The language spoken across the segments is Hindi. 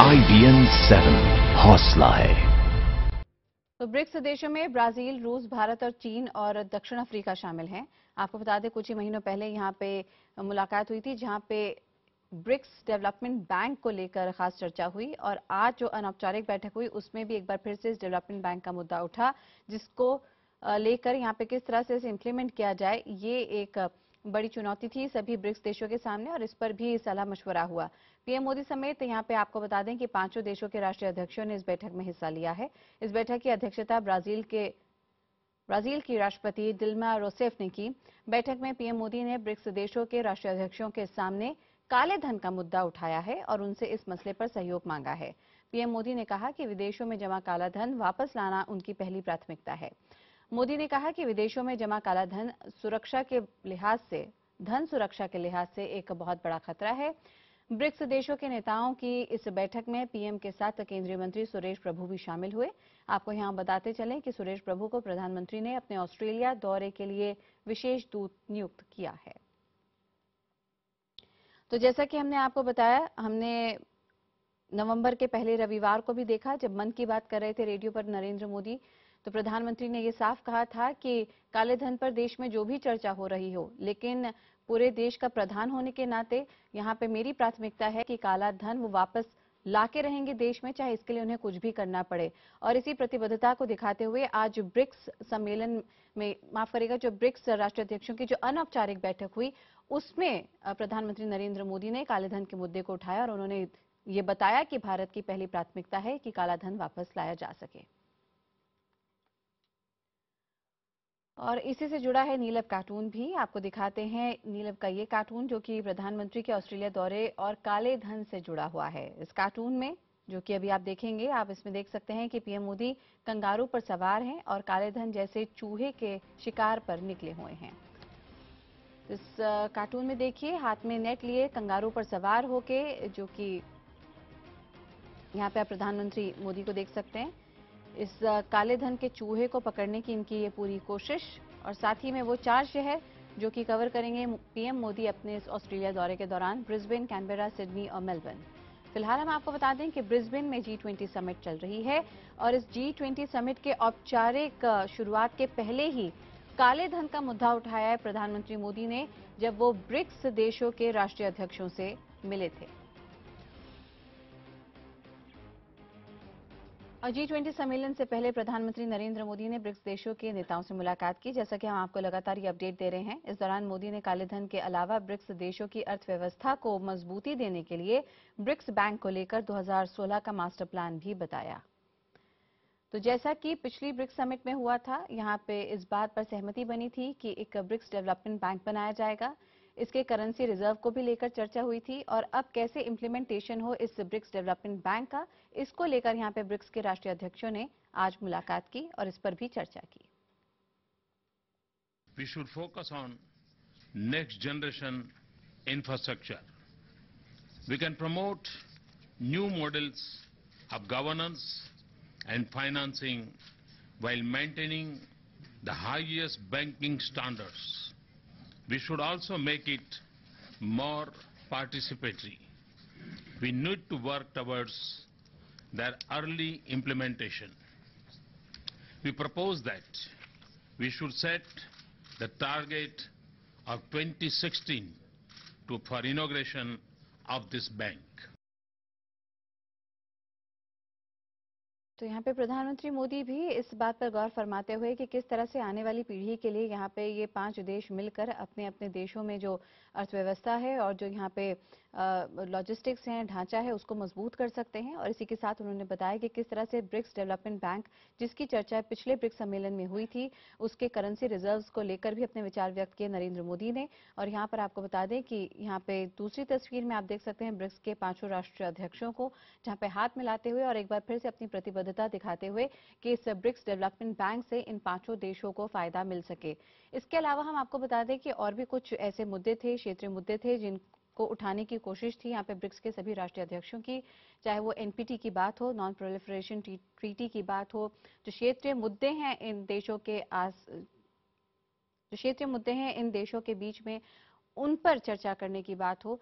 IBM 7 हौसला है। तो ब्रिक्स देशों में ब्राजील, रूस, भारत और चीन और दक्षिण अफ्रीका शामिल हैं। आपको बता दें कुछ ही महीनों पहले यहां पे मुलाकात हुई थी, जहां पे ब्रिक्स डेवलपमेंट बैंक को लेकर खास चर्चा हुई और आज जो अनौपचारिक बैठक हुई उसमें भी एक बार फिर से इस डेवलपमेंट बैंक का मुद्दा उठा, जिसको लेकर यहां पे किस तरह से इसे इम्प्लीमेंट किया जाए, ये एक बड़ी चुनौती थी सभी ब्रिक्स देशों के सामने और इस पर भी सलाह मशवरा हुआ। पीएम मोदी समेत यहां पे आपको बता दें कि 5 देशों के राष्ट्रीय अध्यक्षों ने इस बैठक में हिस्सा लिया है। इस बैठक की अध्यक्षता ब्राजील की राष्ट्रपति दिल्मा रोसेफ ने की। बैठक में पीएम मोदी ने ब्रिक्स देशों के राष्ट्रीय अध्यक्षों के सामने काले धन का मुद्दा उठाया है और उनसे इस मसले पर सहयोग मांगा है। पीएम मोदी ने कहा कि विदेशों में जमा काला धन वापस लाना उनकी पहली प्राथमिकता है। मोदी ने कहा कि विदेशों में जमा काला धन सुरक्षा के लिहाज से एक बहुत बड़ा खतरा है। ब्रिक्स देशों के नेताओं की इस बैठक में पीएम के साथ केंद्रीय मंत्री सुरेश प्रभु भी शामिल हुए। आपको यहां बताते चलें कि सुरेश प्रभु को प्रधानमंत्री ने अपने ऑस्ट्रेलिया दौरे के लिए विशेष दूत नियुक्त किया है। तो जैसा कि हमने आपको बताया, हमने नवंबर के पहले रविवार को भी देखा, जब मन की बात कर रहे थे रेडियो पर नरेंद्र मोदी, तो प्रधानमंत्री ने ये साफ कहा था कि काले धन पर देश में जो भी चर्चा हो रही हो, लेकिन पूरे देश का प्रधान होने के नाते यहाँ पे मेरी प्राथमिकता है कि काला धन वो वापस लाके रहेंगे देश में, चाहे इसके लिए उन्हें कुछ भी करना पड़े। और इसी प्रतिबद्धता को दिखाते हुए आज ब्रिक्स सम्मेलन में, माफ करेगा, जो ब्रिक्स राष्ट्रीय अध्यक्षों की जो अनौपचारिक बैठक हुई उसमें प्रधानमंत्री नरेंद्र मोदी ने काले धन के मुद्दे को उठाया और उन्होंने ये बताया कि भारत की पहली प्राथमिकता है कि काला धन वापस लाया जा सके। और इसी से जुड़ा है नीलव कार्टून भी, आपको दिखाते हैं नीलव का ये कार्टून जो कि प्रधानमंत्री के ऑस्ट्रेलिया दौरे और काले धन से जुड़ा हुआ है। इस कार्टून में, जो कि अभी आप देखेंगे, आप इसमें देख सकते हैं कि पीएम मोदी कंगारू पर सवार हैं और काले धन जैसे चूहे के शिकार पर निकले हुए हैं। इस कार्टून में देखिए, हाथ में नेट लिए कंगारू पर सवार होके, जो कि यहाँ पे आप प्रधानमंत्री मोदी को देख सकते हैं, इस काले धन के चूहे को पकड़ने की इनकी ये पूरी कोशिश। और साथ ही में वो 4 शहर जो कि कवर करेंगे पीएम मोदी अपने इस ऑस्ट्रेलिया दौरे के दौरान: ब्रिस्बेन, कैनबेरा, सिडनी और मेलबर्न। फिलहाल हम आपको बता दें कि ब्रिस्बेन में G20 समिट चल रही है और इस G20 समिट के औपचारिक शुरुआत के पहले ही काले धन का मुद्दा उठाया है प्रधानमंत्री मोदी ने, जब वो ब्रिक्स देशों के राष्ट्रीय अध्यक्षों से मिले थे। और G20 सम्मेलन से पहले प्रधानमंत्री नरेंद्र मोदी ने ब्रिक्स देशों के नेताओं से मुलाकात की। जैसा कि हम आपको लगातार ये अपडेट दे रहे हैं, इस दौरान मोदी ने काले धन के अलावा ब्रिक्स देशों की अर्थव्यवस्था को मजबूती देने के लिए ब्रिक्स बैंक को लेकर 2016 का मास्टर प्लान भी बताया। तो जैसा कि पिछली ब्रिक्स समिट में हुआ था, यहाँ पे इस बात पर सहमति बनी थी कि एक ब्रिक्स डेवलपमेंट बैंक बनाया जाएगा। इसके करेंसी रिजर्व को भी लेकर चर्चा हुई थी और अब कैसे इम्प्लीमेंटेशन हो इस ब्रिक्स डेवलपमेंट बैंक का, इसको लेकर यहाँ पे ब्रिक्स के राष्ट्रीय अध्यक्षों ने आज मुलाकात की और इस पर भी चर्चा की। We should focus on next generation infrastructure. We can promote new models of governance and financing while maintaining the highest banking standards. We should also make it more participatory. We need to work towards their early implementation. We propose that we should set the target of 2016 for inauguration of this bank. तो यहाँ पे प्रधानमंत्री मोदी भी इस बात पर गौर फरमाते हुए कि किस तरह से आने वाली पीढ़ी के लिए यहाँ पे ये 5 देश मिलकर अपने अपने देशों में जो अर्थव्यवस्था है और जो यहाँ पे लॉजिस्टिक्स हैं, ढांचा है, उसको मजबूत कर सकते हैं। और इसी के साथ उन्होंने बताया कि किस तरह से ब्रिक्स डेवलपमेंट बैंक, जिसकी चर्चा पिछले ब्रिक्स सम्मेलन में हुई थी, उसके करेंसी रिजर्व्स को लेकर भी अपने विचार व्यक्त किए नरेंद्र मोदी ने। और यहाँ पर आपको बता दें कि यहाँ पे दूसरी तस्वीर में आप देख सकते हैं ब्रिक्स के 5 राष्ट्रीय अध्यक्षों को, जहाँ पे हाथ मिलाते हुए और एक बार फिर से अपनी प्रतिबद्धता दिखाते हुए कि इस ब्रिक्स डेवलपमेंट बैंक से इन 5 देशों को फायदा मिल सके। इसके अलावा हम आपको बता दें कि और भी कुछ ऐसे मुद्दे थे, क्षेत्रीय मुद्दे थे, जिनको उठाने की कोशिश थी यहाँ पे ब्रिक्स के सभी राष्ट्रीय अध्यक्षों की, चाहे वो NPT की बात हो, नॉन प्रोलिफरेशन ट्रीटी की बात हो, जो क्षेत्रीय मुद्दे हैं इन देशों के बीच में, उन पर चर्चा करने की बात हो,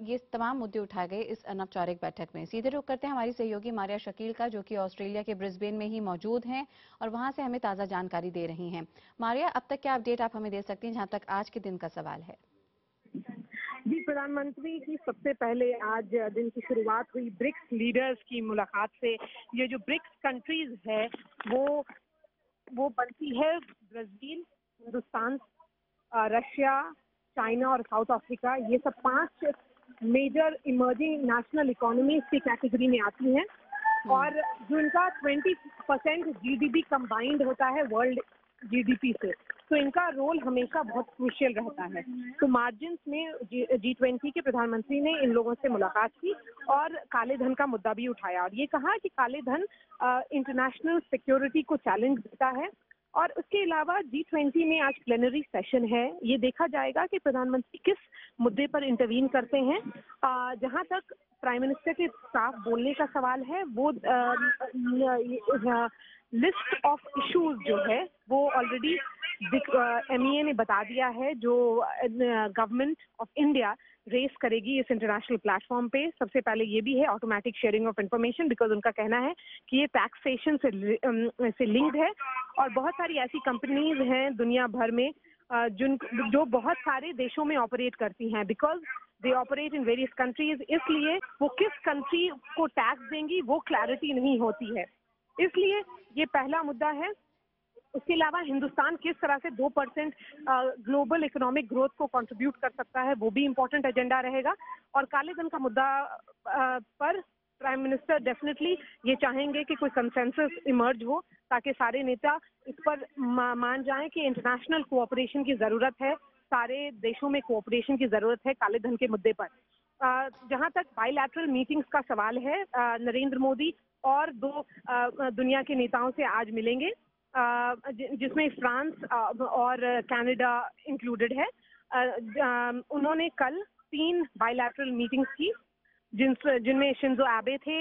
ये तमाम मुद्दे उठाए गए इस अनौपचारिक बैठक में। सीधे रुख करते हैं हमारी सहयोगी मारिया शकील का, जो कि ऑस्ट्रेलिया के ब्रिस्बेन में ही मौजूद हैं और वहां से हमें ताजा जानकारी दे रही हैं। मारिया, अब तक क्या अपडेट आप हमें दे सकती हैं जहां तक आज के दिन का सवाल है? जी, प्रधानमंत्री की सबसे पहले आज दिन की शुरुआत हुई ब्रिक्स लीडर्स की मुलाकात से। ये जो ब्रिक्स कंट्रीज है वो बनती है ब्राजील, हिंदुस्तान, रशिया, चाइना और साउथ अफ्रीका। ये सब 5 मेजर इमर्जिंग नेशनल इकोनॉमीज की कैटेगरी में आती हैं और जो इनका 20% जीडीपी कंबाइंड होता है वर्ल्ड जीडीपी से, तो इनका रोल हमेशा बहुत क्रूशियल रहता है। तो मार्जिन्स में G20 के प्रधानमंत्री ने इन लोगों से मुलाकात की और काले धन का मुद्दा भी उठाया और ये कहा कि काले धन इंटरनेशनल सिक्योरिटी को चैलेंज देता है। और उसके अलावा G20 में आज प्लेनरी सेशन है। ये देखा जाएगा कि प्रधानमंत्री किस मुद्दे पर इंटरवीन करते हैं। जहां तक प्राइम मिनिस्टर के साफ बोलने का सवाल है, वो लिस्ट ऑफ इश्यूज जो है वो ऑलरेडी MEA ने बता दिया है, जो गवर्नमेंट ऑफ इंडिया रेस करेगी इस इंटरनेशनल प्लेटफॉर्म पे। सबसे पहले ये भी है automatic sharing of information, because उनका कहना है कि ये टैक्सेशन से लिंक्ड है और बहुत सारी ऐसी कंपनीज हैं दुनिया भर में जो बहुत सारे देशों में ऑपरेट करती हैं, because they operate in various countries. इसलिए वो किस कंट्री को टैक्स देंगी वो क्लैरिटी नहीं होती है, इसलिए ये पहला मुद्दा है। उसके अलावा हिंदुस्तान किस तरह से 2% ग्लोबल इकोनॉमिक ग्रोथ को कंट्रीब्यूट कर सकता है, वो भी इम्पोर्टेंट एजेंडा रहेगा। और काले धन का मुद्दा पर प्राइम मिनिस्टर डेफिनेटली ये चाहेंगे कि कोई कंसेंसस इमर्ज हो, ताकि सारे नेता इस पर मान जाएं कि इंटरनेशनल कोऑपरेशन की जरूरत है, सारे देशों में कोऑपरेशन की जरूरत है काले धन के मुद्दे पर। जहां तक बायलैटरल मीटिंग्स का सवाल है, नरेंद्र मोदी और 2 दुनिया के नेताओं से आज मिलेंगे, जिसमें फ्रांस और कनाडा इंक्लूडेड है। उन्होंने कल 3 बायलैटरल मीटिंग्स की, जिनमें शिंजो एबे थे,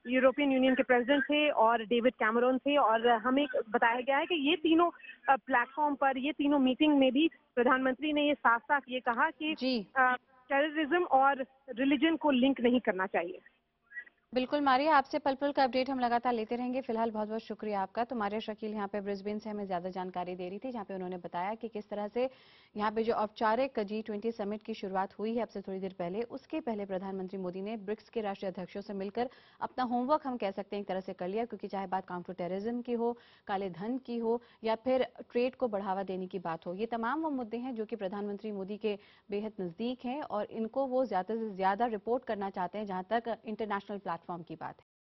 यूरोपियन यूनियन के प्रेसिडेंट थे और डेविड कैमरन थे। और हमें बताया गया है कि ये तीनों प्लेटफॉर्म पर, ये तीनों मीटिंग में भी प्रधानमंत्री ने ये साफ साफ ये कहा कि टेररिज्म और रिलीजन को लिंक नहीं करना चाहिए। बिल्कुल मारिया, आपसे पल पल का अपडेट हम लगातार लेते रहेंगे। फिलहाल बहुत बहुत शुक्रिया आपका। तो मारिया शकील यहाँ पे ब्रिस्बेन से हमें ज्यादा जानकारी दे रही थी, जहाँ पे उन्होंने बताया कि किस तरह से यहाँ पे जो औपचारिक G20 समिट की शुरुआत हुई है अब से थोड़ी देर पहले, उसके पहले प्रधानमंत्री मोदी ने ब्रिक्स के राष्ट्रीय अध्यक्षों से मिलकर अपना होमवर्क हम कह सकते हैं एक तरह से कर लिया, क्योंकि चाहे बात काउंटर टेररिज्म की हो, काले धन की हो या फिर ट्रेड को बढ़ावा देने की बात हो, ये तमाम वो मुद्दे हैं जो कि प्रधानमंत्री मोदी के बेहद नजदीक हैं और इनको वो ज्यादा से ज्यादा रिपोर्ट करना चाहते हैं जहां तक इंटरनेशनल प्लेटफॉर्म की बात है।